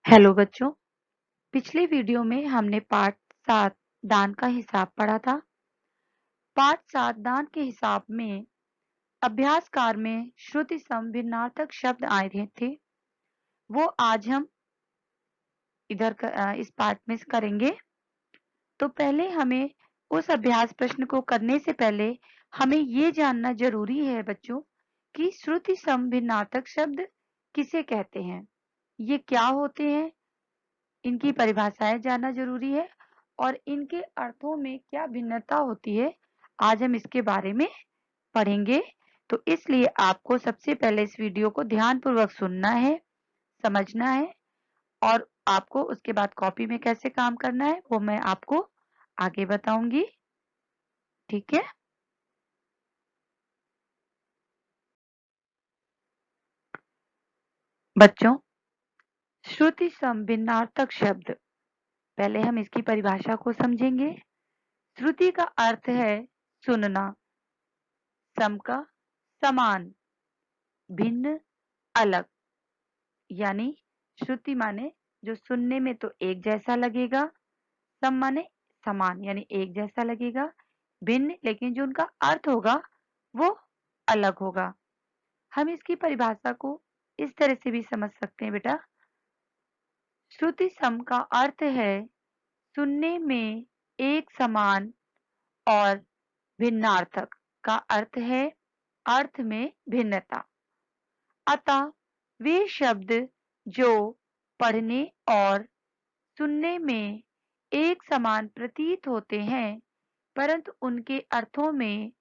Hello बच्चों, पिछले video में हमने पाठ 7 दान का हिसाब पढ़ा था। पाठ 7 दान के हिसाब में अभ्यासकार में श्रुति सम भिन्नार्थक शब्द आए थे। वो आज हम इस पाठ में करेंगे। तो पहले हमें उस अभ्यास प्रश्न को करने से पहले हमें ये जानना जरूरी है बच्चों कि श्रुति सम भिन्नार्थक शब्द किसे कहते हैं, ये क्या होते हैं, इनकी परिभाषाएं जानना जरूरी है और इनके अर्थों में क्या भिन्नता होती है, आज हम इसके बारे में पढ़ेंगे। तो इसलिए आपको सबसे पहले इस वीडियो को ध्यानपूर्वक सुनना है, समझना है और आपको उसके बाद कॉपी में कैसे काम करना है वो मैं आपको आगे बताऊंगी। ठीक है बच्चों, श्रुति सम भिन्नार्थक शब्द, पहले हम इसकी परिभाषा को समझेंगे। श्रुति का अर्थ है सुनना, सम का समान, भिन्न अलग, यानी श्रुति माने जो सुनने में तो एक जैसा लगेगा, सम माने समान यानी एक जैसा लगेगा, भिन्न लेकिन जो उनका अर्थ होगा वो अलग होगा। हम इसकी परिभाषा को इस तरह से भी समझ सकते हैं बेटा। श्रुति सम का अर्थ है सुनने में एक समान और भिन्नार्थक का अर्थ है अर्थ में भिन्नता। अतः वे शब्द जो पढ़ने और सुनने में एक समान प्रतीत होते हैं परंतु उनके अर्थों में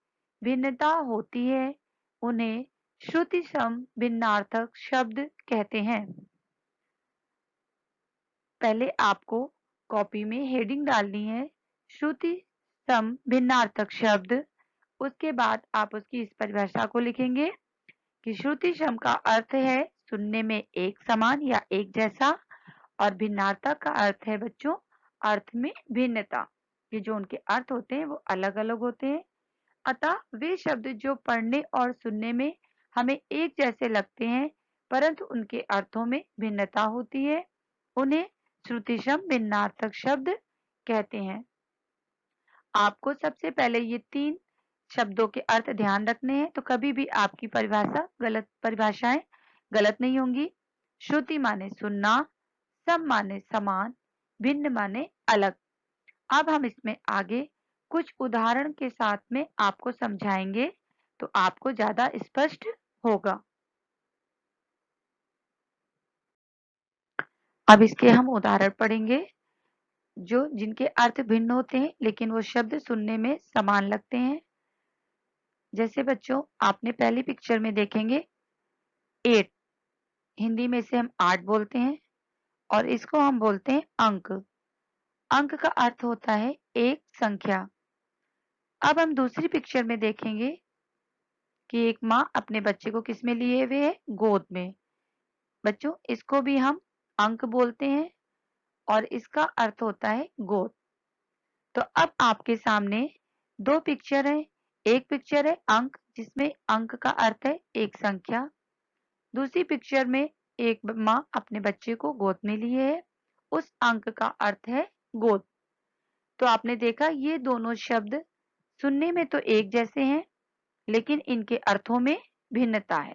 भिन्नता होती है, उन्हें श्रुति सम भिन्नार्थक शब्द कहते हैं। पहले आपको कॉपी में हेडिंग डालनी है श्रुति सम भिन्नार्थक शब्द, उसके बाद आप उसकी इस परिभाषा को लिखेंगे कि श्रुति सम का अर्थ है सुनने में एक समान या एक जैसा और भिन्नार्थक का अर्थ है बच्चों अर्थ में भिन्नता। ये जो उनके अर्थ होते हैं वो अलग अलग होते हैं। अतः वे शब्द जो पढ़ने और सुनने में हमें एक जैसे लगते हैं परंतु उनके अर्थों में भिन्नता होती है, उन्हें श्रुतिसम भिन्नार्थक शब्द कहते हैं। आपको सबसे पहले ये 3 शब्दों के अर्थ ध्यान रखने हैं, तो कभी भी आपकी परिभाषाएं गलत नहीं होंगी। श्रुति माने सुनना, सम माने समान, भिन्न माने अलग। अब हम इसमें आगे कुछ उदाहरण के साथ में आपको समझाएंगे तो आपको ज्यादा स्पष्ट होगा। अब इसके हम उदाहरण पढ़ेंगे जो जिनके अर्थ भिन्न होते हैं लेकिन वो शब्द सुनने में समान लगते हैं। जैसे बच्चों आपने पहली पिक्चर में देखेंगे 8, हिंदी में इसे हम 8 बोलते हैं और इसको हम बोलते हैं अंक। अंक का अर्थ होता है एक संख्या। अब हम दूसरी पिक्चर में देखेंगे कि एक माँ अपने बच्चे को किस में लिए हुए है, गोद में। बच्चों इसको भी हम अंक बोलते हैं और इसका अर्थ होता है गोद। तो अब आपके सामने 2 पिक्चर है, एक पिक्चर है अंक जिसमें अंक का अर्थ है एक संख्या, दूसरी पिक्चर में एक माँ अपने बच्चे को गोद में लिए है, उस अंक का अर्थ है गोद। तो आपने देखा ये दोनों शब्द सुनने में तो एक जैसे हैं लेकिन इनके अर्थों में भिन्नता है।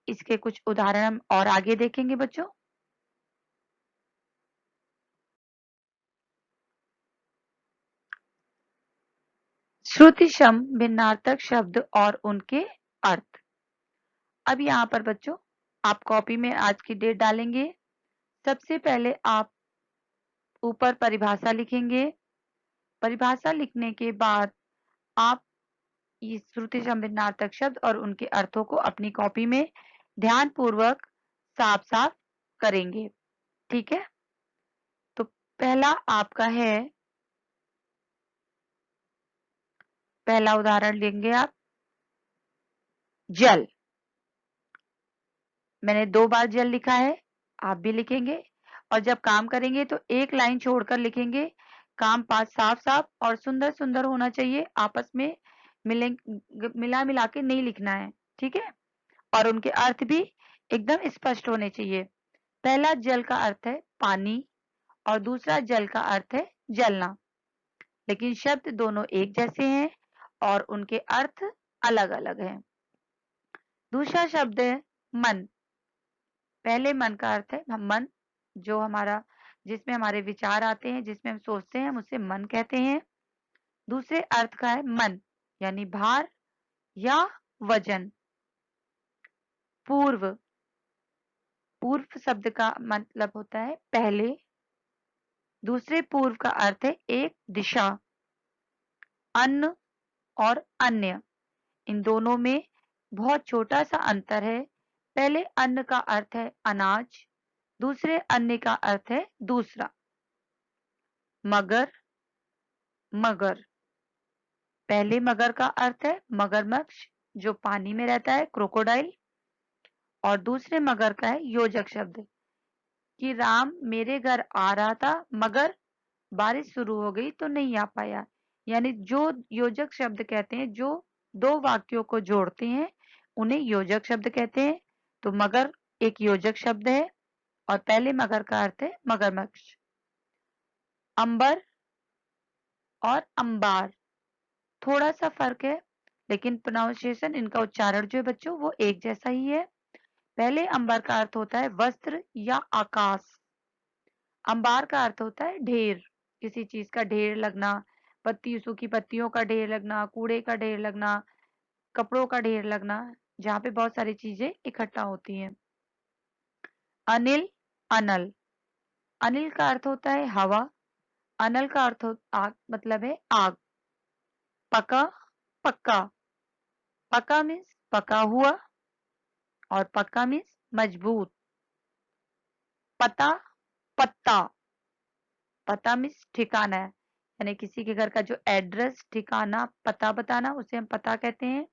इसके कुछ उदाहरण हम और आगे देखेंगे बच्चों। श्रुतिसम भिन्नार्थक शब्द और उनके अर्थ। अब यहाँ पर बच्चों आप कॉपी में आज की डेट डालेंगे। सबसे पहले आप ऊपर परिभाषा लिखेंगे। परिभाषा लिखने के बाद आप ये श्रुतिसम भिन्नार्थक शब्द और उनके अर्थों को अपनी कॉपी में ध्यानपूर्वक साफ साफ करेंगे। ठीक है, तो पहला आपका है, पहला उदाहरण लेंगे आप जल। मैंने 2 बार जल लिखा है, आप भी लिखेंगे और जब काम करेंगे तो एक लाइन छोड़कर लिखेंगे। काम पाठ साफ साफ और सुंदर सुंदर होना चाहिए, आपस में मिला के नहीं लिखना है। ठीक है, और उनके अर्थ भी एकदम स्पष्ट होने चाहिए। पहला जल का अर्थ है पानी और दूसरा जल का अर्थ है जलना, लेकिन शब्द दोनों एक जैसे हैं और उनके अर्थ अलग-अलग हैं। दूसरा शब्द है मन। पहले मन का अर्थ है मन, जो हमारा जिसमें हमारे विचार आते हैं, जिसमें हम सोचते हैं, हम उसे मन कहते हैं। दूसरे अर्थ का है मन, यानी भार या वजन। पूर्व, पूर्व शब्द का मतलब होता है पहले। दूसरे पूर्व का अर्थ है एक दिशा। अन्न और अन्य, इन दोनों में बहुत छोटा सा अंतर है। पहले अन्न का अर्थ है अनाज, दूसरे अन्य का अर्थ है दूसरा। मगर, मगर, पहले मगर का अर्थ है मगरमच्छ जो पानी में रहता है, क्रोकोडाइल। और दूसरे मगर का है योजक शब्द, कि राम मेरे घर आ रहा था मगर बारिश शुरू हो गई तो नहीं आ पाया। यानी जो योजक शब्द कहते हैं, जो दो वाक्यों को जोड़ते हैं, उन्हें योजक शब्द कहते हैं। तो मगर एक योजक शब्द है और पहले मगर का अर्थ है मगरमच्छ। अंबर और अंबार, थोड़ा सा फर्क है, लेकिन प्रोनाउंसिएशन, इनका उच्चारण जो है बच्चों वो एक जैसा ही है। पहले अंबर का अर्थ होता है वस्त्र या आकाश। अंबार का अर्थ होता है ढेर, किसी चीज का ढेर लगना, सूखी पत्तियों का ढेर लगना, कूड़े का ढेर लगना, कपड़ों का ढेर लगना, जहाँ पे बहुत सारी चीजें इकट्ठा होती हैं। अनिल, अनल, अनिल का अर्थ होता है हवा, अनल का अर्थ आग, मतलब है आग। पका, पक्का, पका मीन्स पका हुआ और पक्का मीन्स मजबूत। पता, पत्ता, पता मीन्स ठिकाना है, यानी किसी के घर का जो एड्रेस, ठिकाना, पता बताना, उसे हम पता कहते हैं।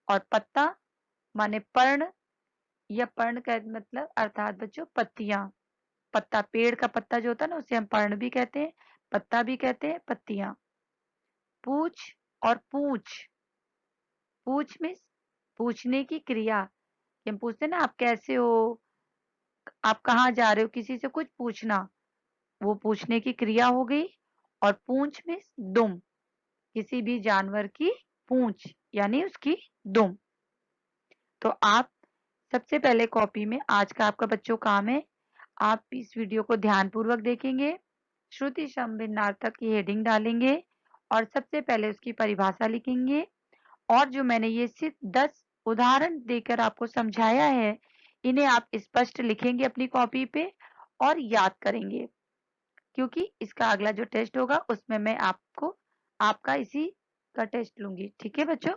और पत्ता माने पर्ण, या पर्ण का मतलब अर्थात बच्चों पत्तियां। पत्ता, पेड़ का पत्ता जो होता है ना, उसे हम पर्ण भी कहते हैं, पत्ता भी कहते हैं, पत्तियां। पूछ और पूछ, पूछ मीन्स पूछने की क्रिया, कि हम पूछते हैं ना आप कैसे हो, आप कहाँ जा रहे हो, किसी से कुछ पूछना, वो पूछने की क्रिया हो गई। और पूंछ मीन्स दुम, किसी भी जानवर की पूंछ यानी उसकी दुम। तो आप सबसे पहले कॉपी में, आज का आपका बच्चों काम है, आप इस वीडियो को ध्यानपूर्वक देखेंगे, श्रुति सम भिन्नार्थक की हेडिंग डालेंगे और सबसे पहले उसकी परिभाषा लिखेंगे। और जो मैंने ये सिर्फ 10 उदाहरण देकर आपको समझाया है, इन्हें आप स्पष्ट लिखेंगे अपनी कॉपी पे और याद करेंगे, क्योंकि इसका अगला जो टेस्ट होगा उसमें मैं आपको आपका इसी का टेस्ट लूंगी। ठीक है बच्चों?